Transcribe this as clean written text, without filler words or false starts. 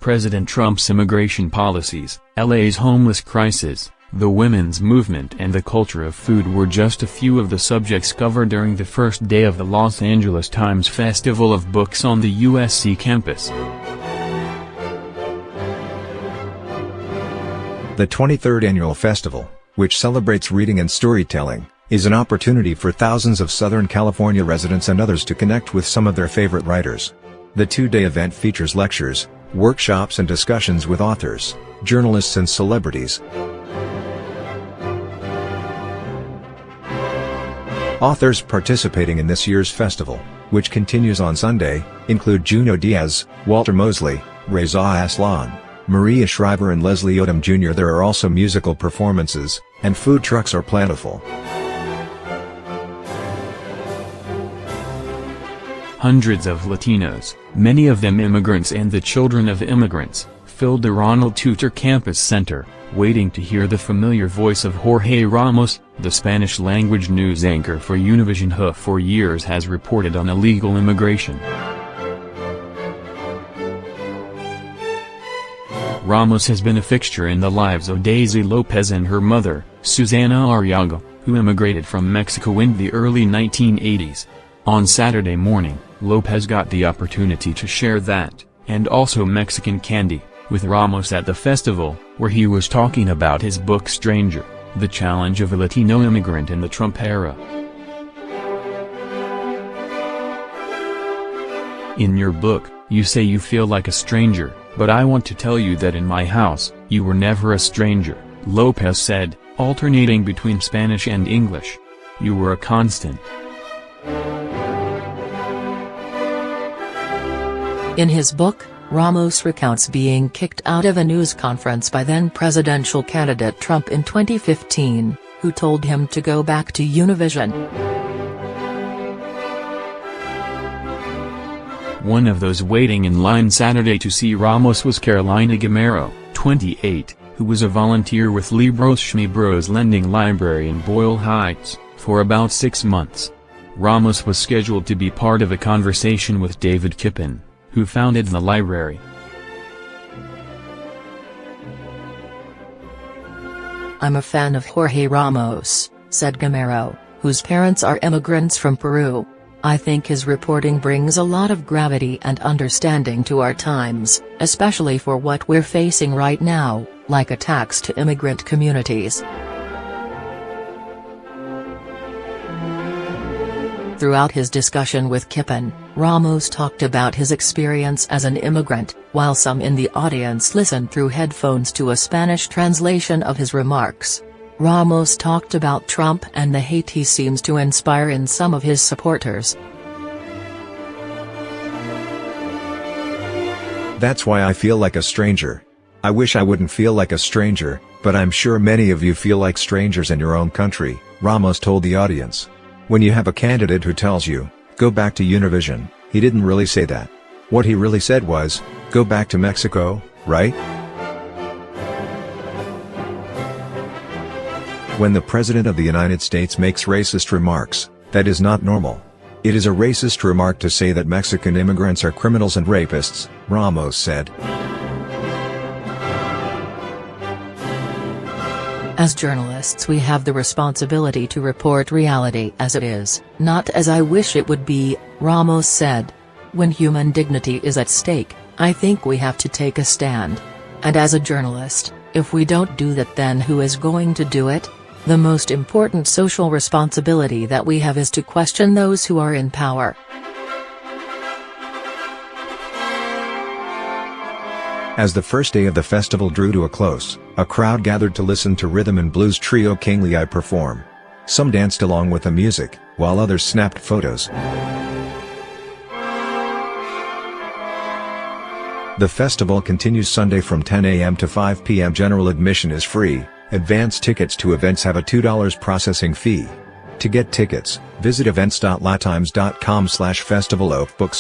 President Trump's immigration policies, LA's homeless crisis, the women's movement and the culture of food were just a few of the subjects covered during the first day of the Los Angeles Times Festival of Books on the USC campus. The 23rd annual festival, which celebrates reading and storytelling, is an opportunity for thousands of Southern California residents and others to connect with some of their favorite writers. The two-day event features lectures, workshops and discussions with authors, journalists and celebrities. Authors participating in this year's festival, which continues on Sunday, include Junot Diaz, Walter Mosley, Reza Aslan, Maria Shriver and Leslie Odom Jr. There are also musical performances, and food trucks are plentiful. Hundreds of Latinos, many of them immigrants and the children of immigrants, filled the Ronald Tutor Campus Center, waiting to hear the familiar voice of Jorge Ramos, the Spanish-language news anchor for Univision, who for years has reported on illegal immigration. Ramos has been a fixture in the lives of Daisy Lopez and her mother, Susana Arriaga, who immigrated from Mexico in the early 1980s. On Saturday morning, Lopez got the opportunity to share that, and also Mexican candy, with Ramos at the festival, where he was talking about his book Stranger, The Challenge of a Latino Immigrant in the Trump Era. In your book, you say you feel like a stranger, but I want to tell you that in my house, you were never a stranger, Lopez said, alternating between Spanish and English. You were a constant. In his book, Ramos recounts being kicked out of a news conference by then-presidential candidate Trump in 2015, who told him to go back to Univision. One of those waiting in line Saturday to see Ramos was Carolina Gamero, 28, who was a volunteer with Libros Schmibros Lending Library in Boyle Heights, for about 6 months. Ramos was scheduled to be part of a conversation with David Kippen, who founded the library. I'm a fan of Jorge Ramos, said Gamero, whose parents are immigrants from Peru. I think his reporting brings a lot of gravity and understanding to our times, especially for what we're facing right now, like attacks to immigrant communities. Throughout his discussion with Kippen, Ramos talked about his experience as an immigrant, while some in the audience listened through headphones to a Spanish translation of his remarks. Ramos talked about Trump and the hate he seems to inspire in some of his supporters. That's why I feel like a stranger. I wish I wouldn't feel like a stranger, but I'm sure many of you feel like strangers in your own country, Ramos told the audience. When you have a candidate who tells you, go back to Univision, he didn't really say that. What he really said was, go back to Mexico, right? When the President of the United States makes racist remarks, that is not normal. It is a racist remark to say that Mexican immigrants are criminals and rapists, Ramos said. As journalists we have the responsibility to report reality as it is, not as I wish it would be, Ramos said. When human dignity is at stake, I think we have to take a stand. And as a journalist, if we don't do that, then who is going to do it? The most important social responsibility that we have is to question those who are in power. As the first day of the festival drew to a close, a crowd gathered to listen to rhythm and blues trio King Leigh perform. Some danced along with the music, while others snapped photos. The festival continues Sunday from 10 a.m. to 5 p.m. General admission is free. Advance tickets to events have a $2 processing fee. To get tickets, visit events.latimes.com/festivalofbooks/